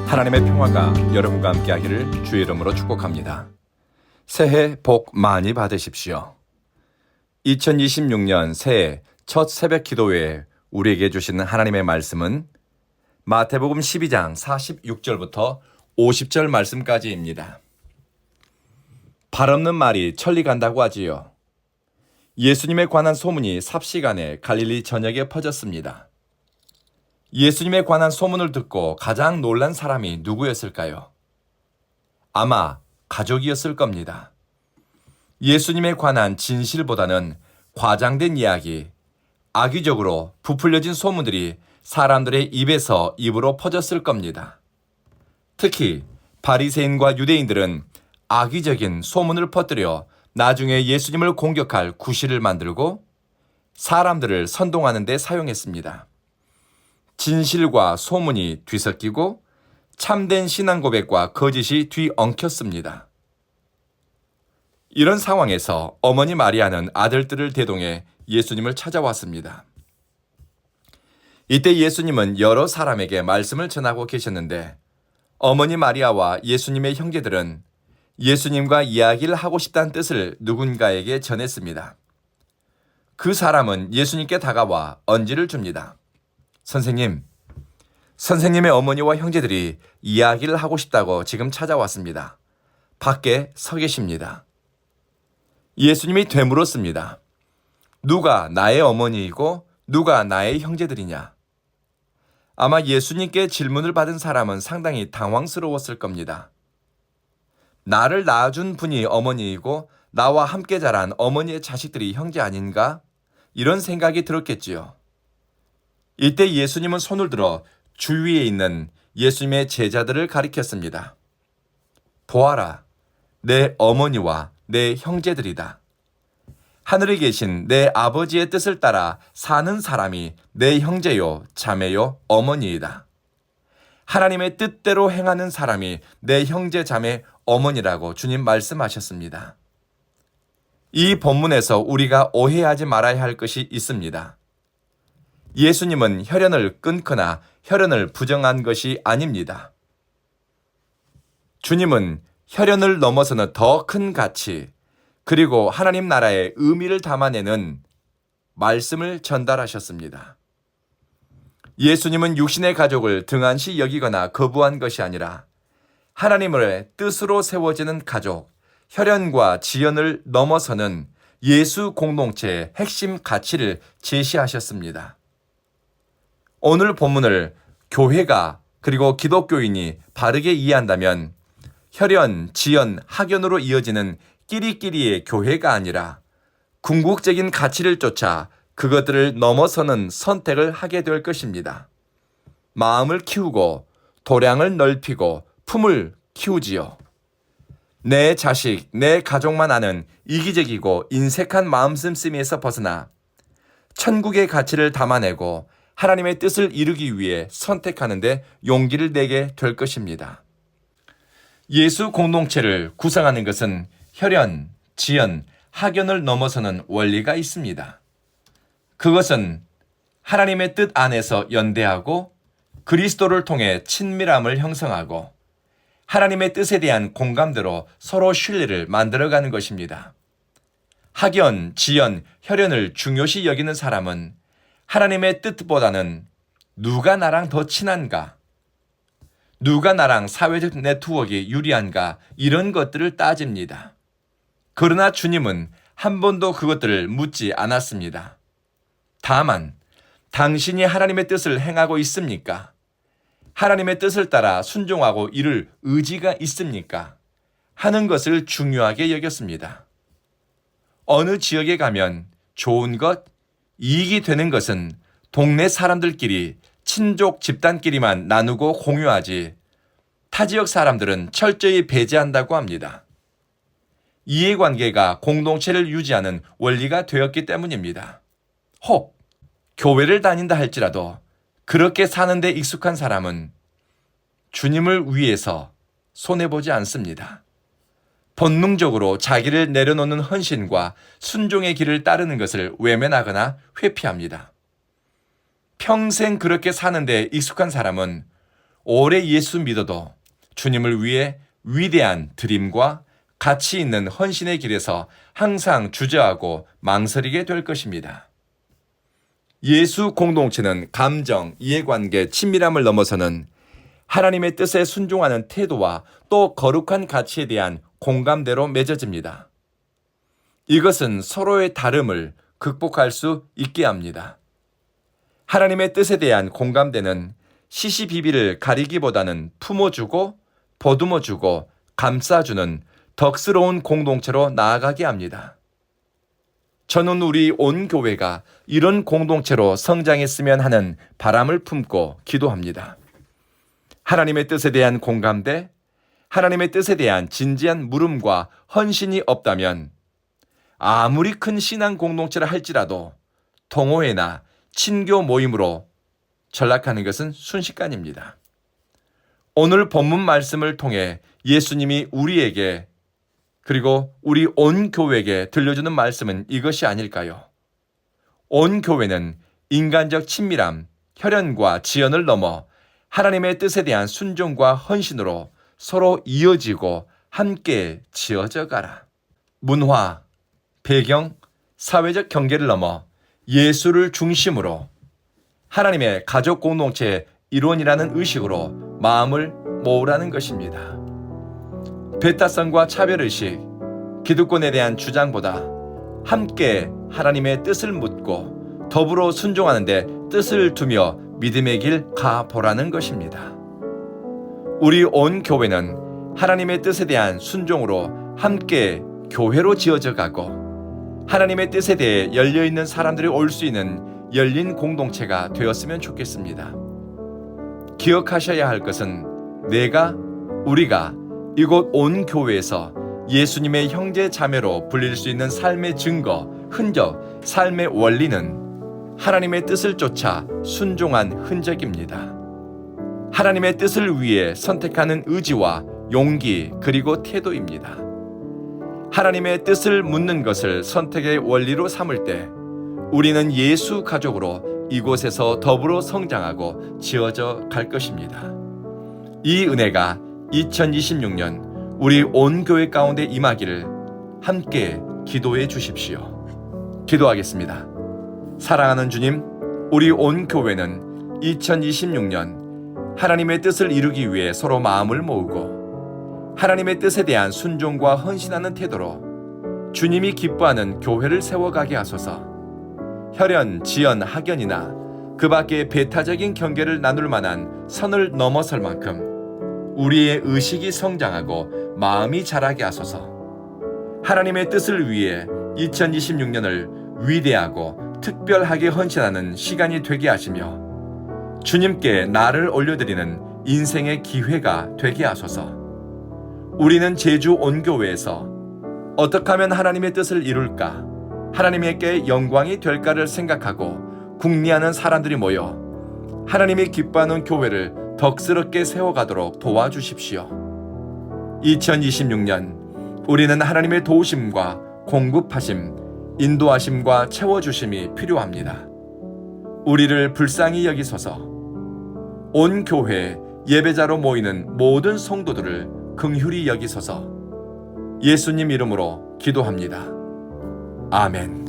하나님의 평화가 여러분과 함께하기를 주의 이름으로 축복합니다. 새해 복 많이 받으십시오. 2026년 새해 첫 새벽 기도회에 우리에게 주시는 하나님의 말씀은 마태복음 12장 46절부터 50절 말씀까지입니다. 발 없는 말이 천리 간다고 하지요. 예수님에 관한 소문이 삽시간에 갈릴리 전역에 퍼졌습니다. 예수님에 관한 소문을 듣고 가장 놀란 사람이 누구였을까요? 아마 가족이었을 겁니다. 예수님에 관한 진실보다는 과장된 이야기, 악의적으로 부풀려진 소문들이 사람들의 입에서 입으로 퍼졌을 겁니다. 특히 바리새인과 유대인들은 악의적인 소문을 퍼뜨려 나중에 예수님을 공격할 구실을 만들고 사람들을 선동하는 데 사용했습니다. 진실과 소문이 뒤섞이고 참된 신앙 고백과 거짓이 뒤엉켰습니다. 이런 상황에서 어머니 마리아는 아들들을 대동해 예수님을 찾아왔습니다. 이때 예수님은 여러 사람에게 말씀을 전하고 계셨는데 어머니 마리아와 예수님의 형제들은 예수님과 이야기를 하고 싶다는 뜻을 누군가에게 전했습니다. 그 사람은 예수님께 다가와 언지를 줍니다. 선생님의 어머니와 형제들이 이야기를 하고 싶다고 지금 찾아왔습니다. 밖에 서 계십니다. 예수님이 되물었습니다. 누가 나의 어머니이고 누가 나의 형제들이냐? 아마 예수님께 질문을 받은 사람은 상당히 당황스러웠을 겁니다. 나를 낳아준 분이 어머니이고 나와 함께 자란 어머니의 자식들이 형제 아닌가? 이런 생각이 들었겠지요. 이때 예수님은 손을 들어 주위에 있는 예수님의 제자들을 가리켰습니다. 보아라, 내 어머니와 내 형제들이다. 하늘에 계신 내 아버지의 뜻을 따라 사는 사람이 내 형제요, 자매요, 어머니이다. 하나님의 뜻대로 행하는 사람이 내 형제, 자매, 어머니라고 주님 말씀하셨습니다. 이 본문에서 우리가 오해하지 말아야 할 것이 있습니다. 예수님은 혈연을 끊거나 혈연을 부정한 것이 아닙니다. 주님은 혈연을 넘어서는 더 큰 가치, 그리고 하나님 나라의 의미를 담아내는 말씀을 전달하셨습니다. 예수님은 육신의 가족을 등한시 여기거나 거부한 것이 아니라 하나님의 뜻으로 세워지는 가족, 혈연과 지연을 넘어서는 예수 공동체의 핵심 가치를 제시하셨습니다. 오늘 본문을 교회가 그리고 기독교인이 바르게 이해한다면 혈연, 지연, 학연으로 이어지는 끼리끼리의 교회가 아니라 궁극적인 가치를 쫓아 그것들을 넘어서는 선택을 하게 될 것입니다. 마음을 키우고 도량을 넓히고 품을 키우지요. 내 자식, 내 가족만 아는 이기적이고 인색한 마음씀씀에서 벗어나 천국의 가치를 담아내고 하나님의 뜻을 이루기 위해 선택하는 데 용기를 내게 될 것입니다. 예수 공동체를 구성하는 것은 혈연, 지연, 학연을 넘어서는 원리가 있습니다. 그것은 하나님의 뜻 안에서 연대하고 그리스도를 통해 친밀함을 형성하고 하나님의 뜻에 대한 공감대로 서로 신뢰를 만들어가는 것입니다. 학연, 지연, 혈연을 중요시 여기는 사람은 하나님의 뜻보다는 누가 나랑 더 친한가, 누가 나랑 사회적 네트워크에 유리한가 이런 것들을 따집니다. 그러나 주님은 한 번도 그것들을 묻지 않았습니다. 다만 당신이 하나님의 뜻을 행하고 있습니까? 하나님의 뜻을 따라 순종하고 이룰 의지가 있습니까? 하는 것을 중요하게 여겼습니다. 어느 지역에 가면 좋은 것, 이익이 되는 것은 동네 사람들끼리 친족 집단끼리만 나누고 공유하지 타 지역 사람들은 철저히 배제한다고 합니다. 이해관계가 공동체를 유지하는 원리가 되었기 때문입니다. 혹 교회를 다닌다 할지라도 그렇게 사는데 익숙한 사람은 주님을 위해서 손해보지 않습니다. 본능적으로 자기를 내려놓는 헌신과 순종의 길을 따르는 것을 외면하거나 회피합니다. 평생 그렇게 사는데 익숙한 사람은 오래 예수 믿어도 주님을 위해 위대한 드림과 가치 있는 헌신의 길에서 항상 주저하고 망설이게 될 것입니다. 예수 공동체는 감정, 이해관계, 친밀함을 넘어서는 하나님의 뜻에 순종하는 태도와 또 거룩한 가치에 대한 공감대로 맺어집니다. 이것은 서로의 다름을 극복할 수 있게 합니다. 하나님의 뜻에 대한 공감대는 시시비비를 가리기보다는 품어주고 보듬어주고 감싸주는 덕스러운 공동체로 나아가게 합니다. 저는 우리 온 교회가 이런 공동체로 성장했으면 하는 바람을 품고 기도합니다. 하나님의 뜻에 대한 공감대, 하나님의 뜻에 대한 진지한 물음과 헌신이 없다면 아무리 큰 신앙 공동체라 할지라도 동호회나 친교 모임으로 전락하는 것은 순식간입니다. 오늘 본문 말씀을 통해 예수님이 우리에게 그리고 우리 온 교회에게 들려주는 말씀은 이것이 아닐까요? 온 교회는 인간적 친밀함, 혈연과 지연을 넘어 하나님의 뜻에 대한 순종과 헌신으로 서로 이어지고 함께 지어져 가라. 문화, 배경, 사회적 경계를 넘어 예수를 중심으로 하나님의 가족 공동체의 일원이라는 의식으로 마음을 모으라는 것입니다. 배타성과 차별의식, 기득권에 대한 주장보다 함께 하나님의 뜻을 묻고 더불어 순종하는 데 뜻을 두며 믿음의 길 가보라는 것입니다. 우리 온 교회는 하나님의 뜻에 대한 순종으로 함께 교회로 지어져 가고 하나님의 뜻에 대해 열려있는 사람들이 올 수 있는 열린 공동체가 되었으면 좋겠습니다. 기억하셔야 할 것은 우리가 이곳 온 교회에서 예수님의 형제 자매로 불릴 수 있는 삶의 증거, 흔적, 삶의 원리는 하나님의 뜻을 쫓아 순종한 흔적입니다. 하나님의 뜻을 위해 선택하는 의지와 용기 그리고 태도입니다. 하나님의 뜻을 묻는 것을 선택의 원리로 삼을 때 우리는 예수 가족으로 이곳에서 더불어 성장하고 지어져 갈 것입니다. 이 은혜가 2026년 우리 온 교회 가운데 임하기를 함께 기도해 주십시오. 기도하겠습니다. 사랑하는 주님, 우리 온 교회는 2026년 하나님의 뜻을 이루기 위해 서로 마음을 모으고 하나님의 뜻에 대한 순종과 헌신하는 태도로 주님이 기뻐하는 교회를 세워가게 하소서. 혈연, 지연, 학연이나 그 밖의 배타적인 경계를 나눌 만한 선을 넘어설 만큼 우리의 의식이 성장하고 마음이 자라게 하소서. 하나님의 뜻을 위해 2026년을 위대하고 특별하게 헌신하는 시간이 되게 하시며 주님께 나를 올려드리는 인생의 기회가 되게 하소서. 우리는 제주 온교회에서 어떻게 하면 하나님의 뜻을 이룰까, 하나님께 영광이 될까를 생각하고 궁리하는 사람들이 모여 하나님이 기뻐하는 교회를 덕스럽게 세워가도록 도와주십시오. 2026년 우리는 하나님의 도우심과 공급하심, 인도하심과 채워주심이 필요합니다. 우리를 불쌍히 여기소서. 온 교회 예배자로 모이는 모든 성도들을 긍휼히 여기소서. 예수님 이름으로 기도합니다. 아멘.